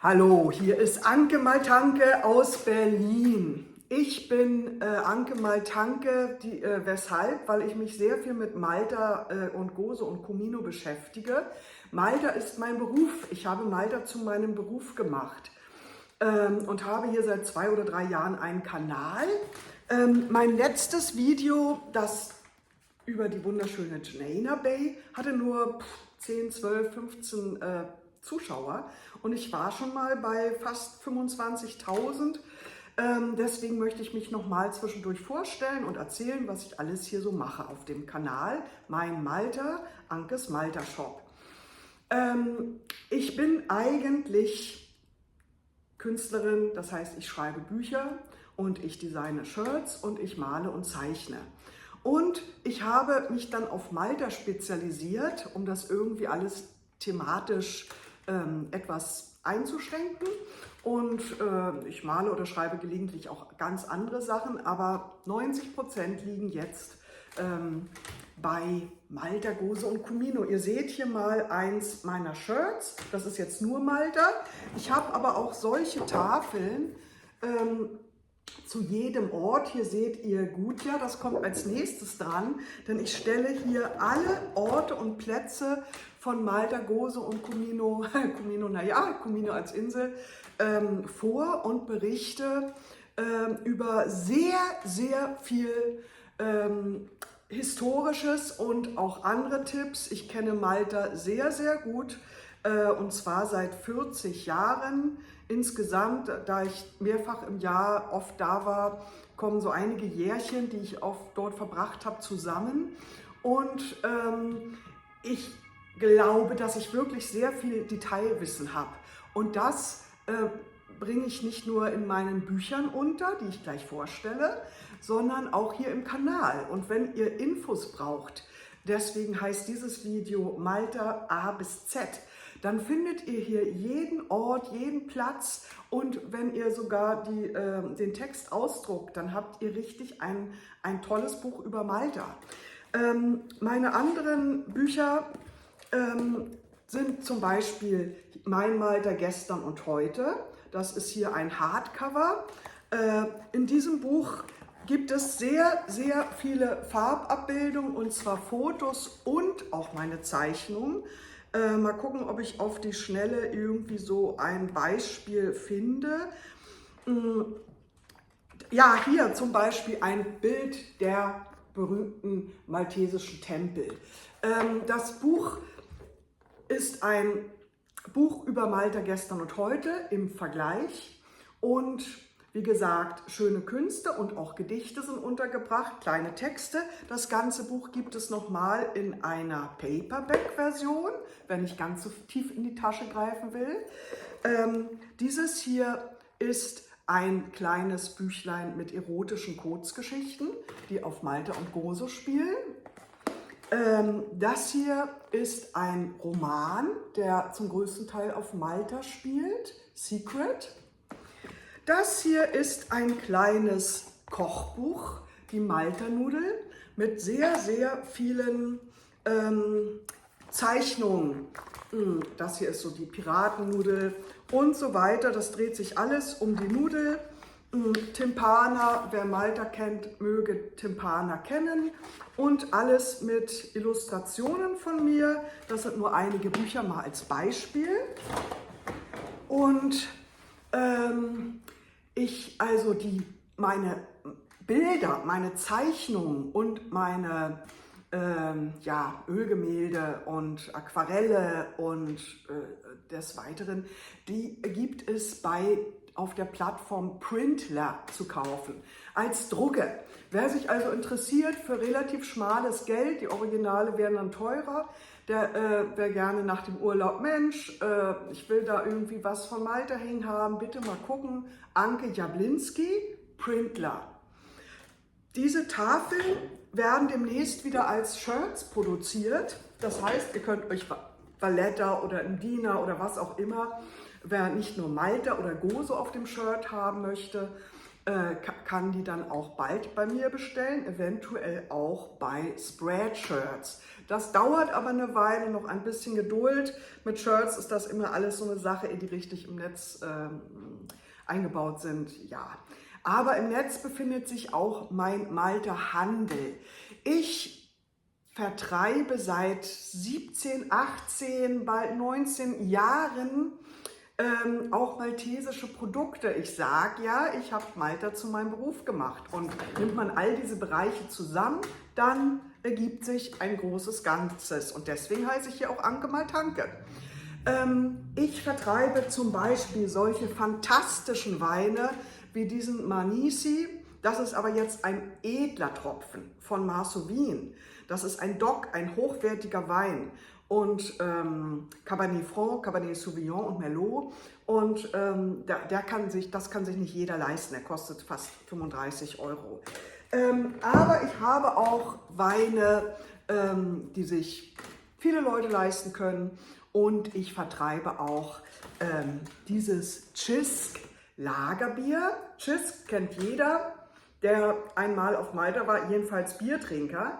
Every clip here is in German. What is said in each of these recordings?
Hallo, hier ist Anke Maltanke aus Berlin. Ich bin Anke Maltanke, weshalb? Weil ich mich sehr viel mit Malta und Gozo und Comino beschäftige. Malta ist mein Beruf. Ich habe Malta zu meinem Beruf gemacht und habe hier seit 2 oder 3 Jahren einen Kanal. Mein letztes Video, das über die wunderschöne Janaina Bay, hatte nur 10, 12, 15 Zuschauer und ich war schon mal bei fast 25.000. Deswegen möchte ich mich nochmal zwischendurch vorstellen und erzählen, was ich alles hier so mache auf dem Kanal Mein Malta, Ankes Malta Shop. Ich bin eigentlich Künstlerin, das heißt, ich schreibe Bücher und ich designe Shirts und ich male und zeichne. Und ich habe mich dann auf Malta spezialisiert, um das irgendwie alles thematisch etwas einzuschränken. Und ich male oder schreibe gelegentlich auch ganz andere Sachen, aber 90% liegen jetzt bei Malta, Gozo und Comino. Ihr seht hier mal eins meiner Shirts, das ist jetzt nur Malta. Ich habe aber auch solche Tafeln zu jedem Ort. Hier seht ihr Gudja, das kommt als nächstes dran, denn ich stelle hier alle Orte und Plätze von Malta, Gozo und Comino, Comino als Insel, vor und berichte über sehr, sehr viel Historisches und auch andere Tipps. Ich kenne Malta sehr, sehr gut und zwar seit 40 Jahren. Insgesamt, da ich mehrfach im Jahr oft da war, kommen so einige Jährchen, die ich oft dort verbracht habe, zusammen. Und ich glaube, dass ich wirklich sehr viel Detailwissen habe. Und das bringe ich nicht nur in meinen Büchern unter, die ich gleich vorstelle, sondern auch hier im Kanal. Und wenn ihr Infos braucht, deswegen heißt dieses Video Malta A bis Z, dann findet ihr hier jeden Ort, jeden Platz und wenn ihr sogar den Text ausdruckt, dann habt ihr richtig ein tolles Buch über Malta. Meine anderen Bücher sind zum Beispiel Mein Malta gestern und heute. Das ist hier ein Hardcover. In diesem Buch gibt es sehr, sehr viele Farbabbildungen und zwar Fotos und auch meine Zeichnungen. Mal gucken, ob ich auf die Schnelle irgendwie so ein Beispiel finde. Ja, hier zum Beispiel ein Bild der berühmten maltesischen Tempel. Das Buch ist ein Buch über Malta gestern und heute im Vergleich und wie gesagt, schöne Künste und auch Gedichte sind untergebracht, kleine Texte. Das ganze Buch gibt es nochmal in einer Paperback-Version, wenn ich ganz so tief in die Tasche greifen will. Dieses hier ist ein kleines Büchlein mit erotischen Kurzgeschichten, die auf Malta und Gozo spielen. Das hier ist ein Roman, der zum größten Teil auf Malta spielt, Secret. Das hier ist ein kleines Kochbuch, die Malta-Nudel, mit sehr, sehr vielen Zeichnungen. Das hier ist so die Piratennudel und so weiter. Das dreht sich alles um die Nudel. Timpana, wer Malta kennt, möge Timpana kennen. Und alles mit Illustrationen von mir. Das sind nur einige Bücher mal als Beispiel. Und meine Bilder, meine Zeichnungen und meine Ölgemälde und Aquarelle und des Weiteren, die gibt es auf der Plattform Printler zu kaufen, als Drucke. Wer sich also interessiert für relativ schmales Geld, die Originale werden dann teurer, wer gerne nach dem Urlaub, Mensch, ich will da irgendwie was von Malta hängen haben, bitte mal gucken, Anke Jablinski, Printler. Diese Tafeln werden demnächst wieder als Shirts produziert, das heißt, ihr könnt euch Valletta oder Ndina oder was auch immer, wer nicht nur Malta oder Gozo auf dem Shirt haben möchte, kann die dann auch bald bei mir bestellen, eventuell auch bei Spreadshirts. Das dauert aber eine Weile, noch ein bisschen Geduld. Mit Shirts ist das immer alles so eine Sache, die richtig im Netz eingebaut sind, ja. Aber im Netz befindet sich auch mein Malter Handel. Ich vertreibe seit 17, 18, bald 19 Jahren auch maltesische Produkte. Ich sage ja, ich habe Malta zu meinem Beruf gemacht. Und nimmt man all diese Bereiche zusammen, dann ergibt sich ein großes Ganzes. Und deswegen heiße ich hier auch Anke Maltanke. Ich vertreibe zum Beispiel solche fantastischen Weine wie diesen Manisi. Das ist aber jetzt ein edler Tropfen von Marceau Wien. Das ist ein DOC, ein hochwertiger Wein. Und Cabernet Franc, Cabernet Sauvignon und Merlot. Und das kann sich nicht jeder leisten. Er kostet fast 35 Euro. Aber ich habe auch Weine, die sich viele Leute leisten können. Und ich vertreibe auch dieses Tschüsk Lagerbier. Tschüsk kennt jeder, der einmal auf Malta war, jedenfalls Biertrinker.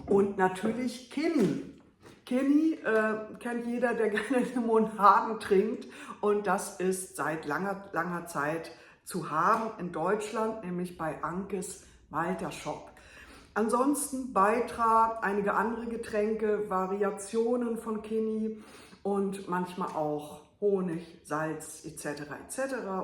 Und natürlich Kinny. Kinny kennt jeder, der gerne Limonaden trinkt. Und das ist seit langer Zeit zu haben in Deutschland, nämlich bei Ankes Malta Shop. Ansonsten Beitrag, einige andere Getränke, Variationen von Kinny und manchmal auch Honig, Salz etc.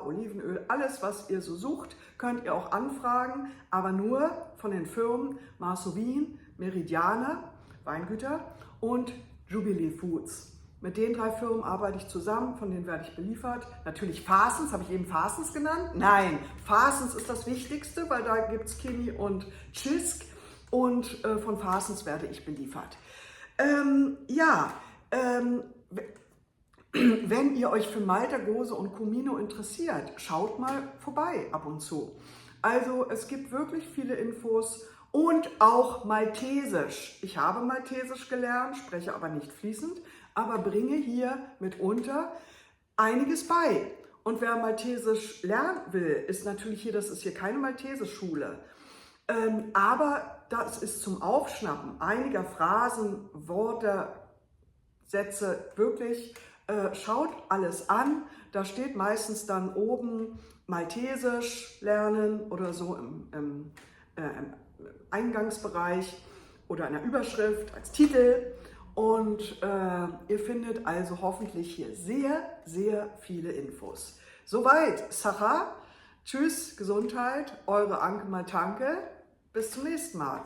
Olivenöl, alles was ihr so sucht, könnt ihr auch anfragen, aber nur von den Firmen Marceau Wien, Meridiane, Weingüter und Jubilee Foods. Mit den 3 Firmen arbeite ich zusammen, von denen werde ich beliefert. Natürlich Fasens, habe ich eben Fasens genannt? Nein, Fasens ist das Wichtigste, weil da gibt es Kinny und Tschüsk und von Fasens werde ich beliefert. Wenn ihr euch für Malta, Gose und Comino interessiert, schaut mal vorbei ab und zu. Also es gibt wirklich viele Infos und auch Maltesisch. Ich habe Maltesisch gelernt, spreche aber nicht fließend, aber bringe hier mitunter einiges bei. Und wer Maltesisch lernen will, ist natürlich hier, das ist hier keine Maltesischschule. Aber das ist zum Aufschnappen einiger Phrasen, Worte, Sätze wirklich. Schaut alles an, da steht meistens dann oben Maltesisch lernen oder so im Eingangsbereich oder in der Überschrift als Titel und ihr findet also hoffentlich hier sehr, sehr viele Infos. Soweit, Sacha, tschüss, Gesundheit, eure Anke Maltanke, bis zum nächsten Mal.